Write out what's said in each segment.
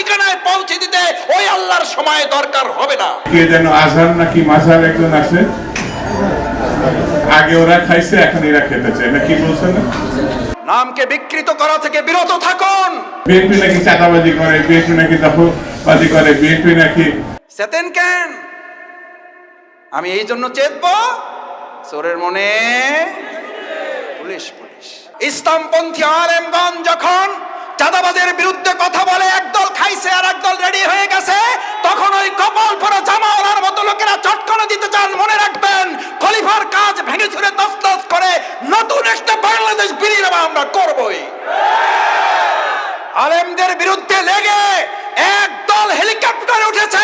ঠিকানায় পৌঁছে দিতে ওই আল্লাহর সময় দরকার হবে না। কে যেন আজহার নাকি মাঝহার একজন আছে, আগে ওরা খাইছে এখন এরা খেতে চায় না, কি বলছেন না? নামকে বিকৃত করা থেকে বিরত থাকুন। বিএনপি নাকি চাঁদাবাজি করে, বিএনপি নাকি দখলবাজি করে, বিএনপি নাকি চেতেন কেন? আমি এই জন্য চেতব, চোরের মনে পুলিশ পুলিশ। ইসলামপন্থী আলেমগণ যখন চাঁদাবাজের বিরুদ্ধে কথা বলে, একদল খাইছে আর একদল রেডি হয়ে গেছে, তখন ওই কপাল পরা জামাওয়ালার মতো লোকেরা চটকানো দিতে চান। মনে রাখবেন, খলিফার কাজ ভেঙে ছুড়ে তছনছ করে নতুন একটা বাংলাদেশ বিনির্মাণ আমরা করবই। আলেমদের বিরুদ্ধে লেগে একদল হেলিকপ্টারে উঠেছে,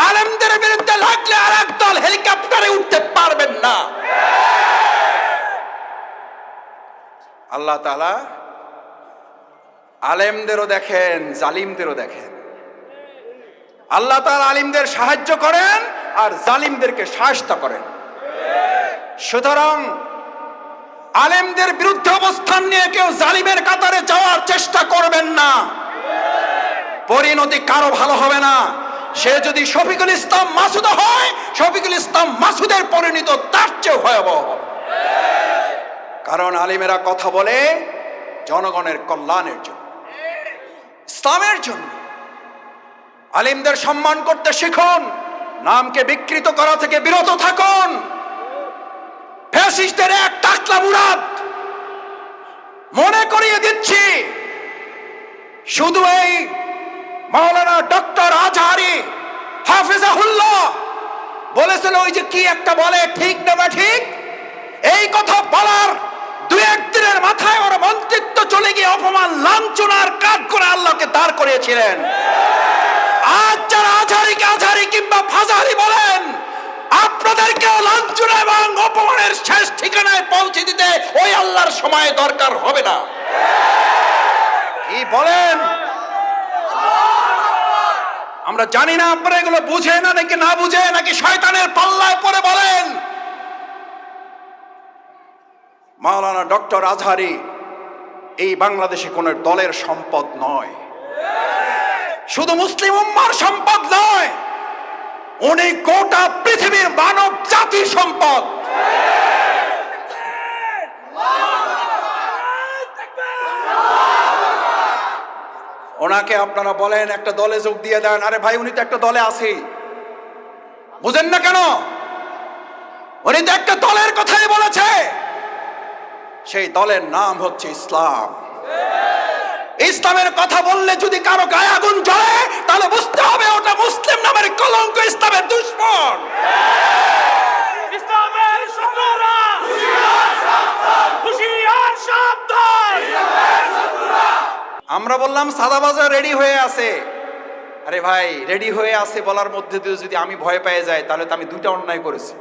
আলেমদের বিরুদ্ধে লাগলে আর একদল হেলিকপ্টারে উঠতে পারবেন না। আল্লাহ তাআলা আলেমদেরও দেখেন, জালিমদেরও দেখেন। আল্লাহ তাআলা আলিমদের সাহায্য করেন আর জালিমদেরকে শায়েস্তা করেন। সুতরাং আলেমদের বিরুদ্ধে অবস্থান নিয়ে কেউ জালিমের কাতারে যাওয়ার চেষ্টা করবেন না, পরিণতি কারো ভালো হবে না। সে যদি শফিকুল ইসলাম মাসুদ হয়, শফিকুল ইসলাম মাসুদের পরিণতি তার চেয়ে ভয়াবহ হবে। কারণ আলিমেরা কথা বলে জনগণের কল্যাণের জন্য, ইসলামের জন্য। আলিমদের সম্মান করতে শিখুন, নামকে বিকৃত করা থেকে বিরত থাকুন। ফ্যাসিস্টদের এক টাকলা মুরাদ মনে করিয়ে দিচ্ছি, শুধু এই মাওলানা ডক্টর আজহারি হাফিজাহুল্লাহ বলেছেন, ওই যে কি একটা বলে, ঠিক না বা ঠিক, এই কথা বলার দুই একদিনের মাথায় ওর মন্ত্রিত্ব চলে গিয়ে অপমান লাঞ্ছনার কাজ করে আল্লাহকে দাঁড় করিয়েছিলেন। আজ যারা আজহারিকে আজহারি কিংবা ফাজারি বলেন, আপনাদেরকেও লাঞ্ছনা এবং অপমানের শেষ ঠিকানায় পৌঁছে দিতে ওই আল্লাহর সময় দরকার হবে না। কি বলেন? আমরা জানি না আপনারা এগুলো বুঝে না নাকি না বুঝে, নাকি শয়তানের পাল্লায় পড়ে বলেন। মাওলানা ডক্টর আজহারি এই বাংলাদেশে কোন দলের সম্পদ নয়, শুধু মুসলিম উম্মার সম্পদ নয়, উনি গোটা পৃথিবীর মানব জাতির সম্পদ। ওনাকে আপনারা বলেন একটা দলে যোগ দিয়ে দেন, আরে ভাই উনি তো একটা দলে আছেই, বুঝেন না কেন? উনি তো একটা দলের কথাই বলেছে, সেই দলের নাম হচ্ছে ইসলাম। ইসলামের কথা বললে যদি কারো গায়ে আগুন জ্বলে, তাহলে বুঝতে হবে ওটা মুসলিম নামের কলঙ্ক, ইসলামের দুশমন। ইসলামের শত্রুরা হুঁশিয়ার সাবধান, হুঁশিয়ার সাবধান। আমরা বললাম সাদাবাজার রেডি হয়ে আছে। আরে ভাই, রেডি হয়ে আছে বলার মধ্যে দিয়ে যদি আমি ভয় পেয়ে যাই, তাহলে তো আমি দুইটা অন্যায় করেছি।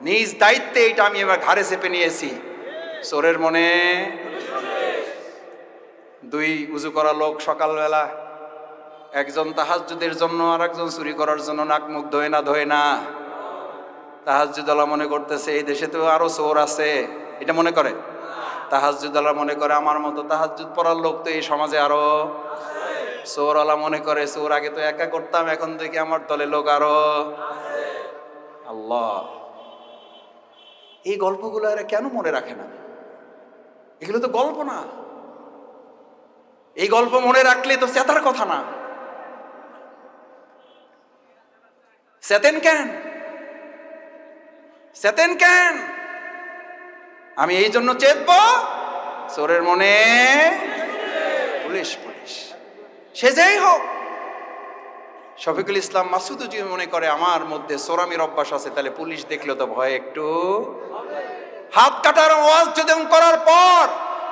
নিজ দায়িত্বে এটা আমি এবার ঘাড়ে চেপে নিয়েছি। চোরের মনে দুই উজু করা লোক সকালবেলা, একজন তাহাজ্জুদের জন্য আর একজন চুরি করার জন্য নাক মুখ ধোয় না। তাহাজ্জুদওয়ালা মনে করতেছে এই দেশে তো আরো চোর আছে, এটা মনে করে। তাহাজ্জুদওয়ালা মনে করে আমার মতো তাহাজ্জুদ পড়ার লোক তো এই সমাজে আরো। চোরওয়ালা মনে করে চোর আগে তো একা করতাম, এখন থেকে আমার দলে লোক আরো। আল্লাহ, এই গল্পগুলো এরা কেন মনে রাখে না? এগুলো তো গল্প না, এই গল্প মনে রাখলে তো চেতার কথা না। চেতেন কেন? চেতেন কেন? আমি এই জন্য চেতব, চোরের মনে পুলিশ পুলিশ। সে যেই হোক, শফিকুল ইসলাম মাসুদ যদি মনে করে আমার মধ্যে চোরামির অভ্যাস আছে, তাহলে পুলিশ দেখলে তো ভয় একটু। হাত কাটার ওয়াজ যদি করার পর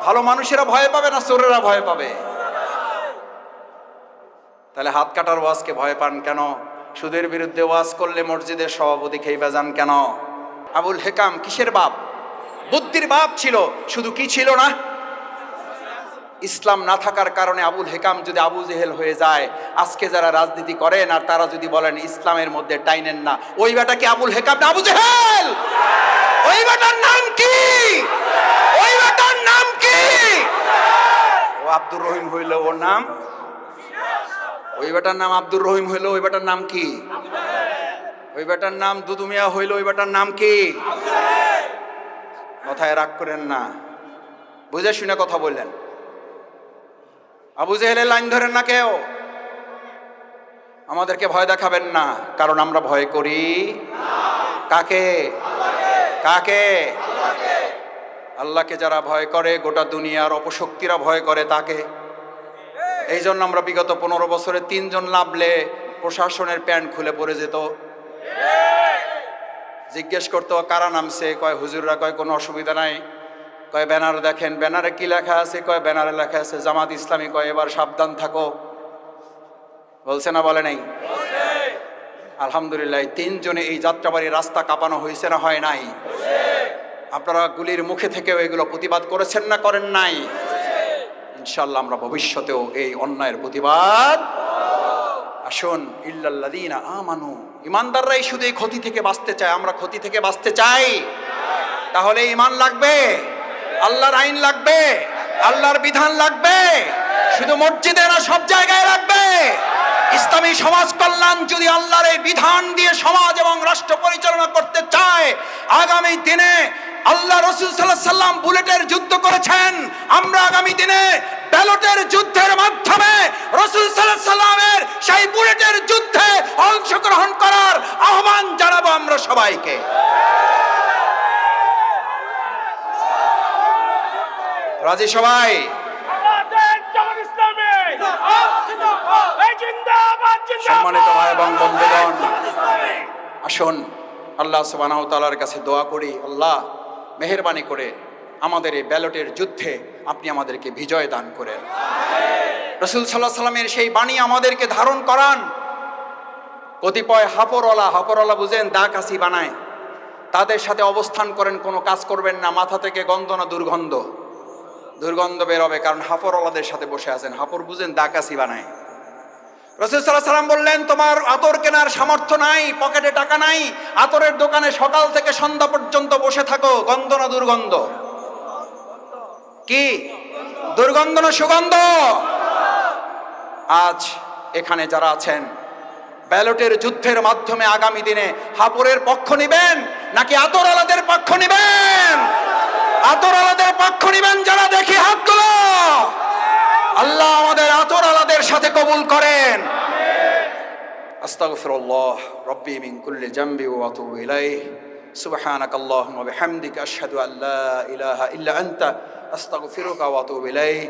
ভালো মানুষেরা ভয় পাবে না চোরেরা ভয় পাবে? তাহলে হাত কাটার ওয়াজকে ভয় পান কেন? সুদের বিরুদ্ধে ওয়াজ করলে মসজিদের সভাপতি খেইবা যান কেন? আবুল হেকাম কিসের বাপ? বুদ্ধির বাপ ছিল, শুধু কি ছিল না? ইসলাম না থাকার কারণে আবুল হেকাম যদি আবু জেহেল হয়ে যায়, আজকে যারা রাজনীতি করেন আর তারা যদি বলেন ইসলামের মধ্যে টাইনেন না, ওই বেটা কি আবুল হেকাম না আবু জেহেল? ওই বেটার নাম কি? ওই বেটার নাম কি? ও আব্দুর রহিম হইল ওর নাম, ওই বেটার নাম আব্দুর রহিম হইলো, ওই বেটার নাম কি? ওই বেটার নাম দুদু মিয়া হইলো, ওই বেটার নাম কি? কথায় রাগ করেন না, বুঝে শুনে কথা বললেন। আবু জেহেলের লাইন ধরেন না কেউ, আমাদেরকে ভয় দেখাবেন না, কারণ আমরা ভয় করি কাকে? কাকে? আল্লাহকে যারা ভয় করে, গোটা দুনিয়ার অপশক্তিরা ভয় করে তাকে। এই জন্য আমরা বিগত 15 বছরে 3 জন নামলে প্রশাসনের প্যান্ট খুলে পড়ে যেত। জিজ্ঞেস করতো কারা নামছে, কয় হুজুররা, কয় কোনো অসুবিধা নাই, কয় ব্যানার দেখেন, ব্যানারে কি লেখা আছে, কয় ব্যানারে লেখা আছে জামাত ইসলামী, কয় এবার সাবধান থাকো। বলছে না বলে নাই? আলহামদুলিল্লাহ 3 জনে এই যাত্রাবাড়ি রাস্তা কাঁপানো হয়েছে না হয় নাই? আপনারা গুলির মুখে থেকেও এগুলো প্রতিবাদ করেছেন না করেন নাই? ইনশাআল্লাহ আমরা ভবিষ্যতেও এই অন্যায়ের প্রতিবাদ। আসুন, ইল্লাল্লাযীনা আমানু, ইমানদাররাই শুধু এই ক্ষতি থেকে বাঁচতে চায়। আমরা ক্ষতি থেকে বাঁচতে চাই, তাহলে ঈমান লাগবে, আল্লাহর আইন লাগবে, আল্লাহর বিধান লাগবে। শুধু মসজিদে না, সব জায়গায় লাগবে। ইসলামী সমাজ কল্যাণ যদি আল্লাহর এই বিধান দিয়ে সমাজ এবং রাষ্ট্র পরিচালনা করতে চায়, আগামী দিনে আল্লাহ রাসূল সাল্লাল্লাহু আলাইহি সাল্লাম বুলেটের যুদ্ধ করেছেন, আমরা আগামী দিনে ব্যালটের যুদ্ধের মাধ্যমে রাসূল সাল্লাল্লাহু আলাইহি সাল্লামের সেই বুলেটের যুদ্ধে অংশগ্রহণ করার আহ্বান জানাবো আমরা সবাইকে। রাজি সবাই? সম্মানিত ভাই এবং বন্ধুগণ, আসুন আল্লাহ সুবহানাহু ওয়া তাআলার কাছে দোয়া করি, আল্লাহ মেহেরবানি করে আমাদের এই ব্যালটের যুদ্ধে আপনি আমাদেরকে বিজয় দান করেন। রাসূল সাল্লাল্লাহু আলাইহি সাল্লামের সেই বাণী আমাদেরকে ধারণ করান। কতিপয় হাপরওয়ালা বুঝেন, দা কাশি বানায়, তাদের সাথে অবস্থান করেন, কোনো কাজ করবেন না। মাথা থেকে গন্ধ না দুর্গন্ধ বেরোবে, কারণ হাফরওয়ালাদের সাথে বসে আছেন। হাফর বুঝেন, দা কাশি বানায়। রাসূল সাল্লাল্লাহু আলাইহি সাল্লাম বললেন, তোমার আতর কেনার সামর্থ্য নাই, পকেটে টাকা নাই, আতরের দোকানে সকাল থেকে সন্ধ্যা পর্যন্ত বসে থাকো। গন্ধ না দুর্গন্ধ? কি দুর্গন্ধ না সুগন্ধ? আজ এখানে যারা আছেন, ব্যালটের যুদ্ধের মাধ্যমে আগামী দিনে হাপুরের পক্ষ নিবেন নাকি আতরওয়ালাদের পক্ষ নিবেন? আতরওয়ালাদের পক্ষ নিবেন যারা, দেখি হাতগুলো। আল্লাহ আমাদের আতরওয়ালাদের সাথে কবুল করেন। আস্তাগফিরুল্লাহ রাব্বি মিন কুল্লি জামবি ওয়া আতুবু ইলাইহি। সুবহানাকাল্লাহুম্মা ওয়া বিহামদিকা আশহাদু আল্লা ইলাহা ইল্লা আনতা আস্তাগফিরুকা ওয়া আতুবু ইলাইহি।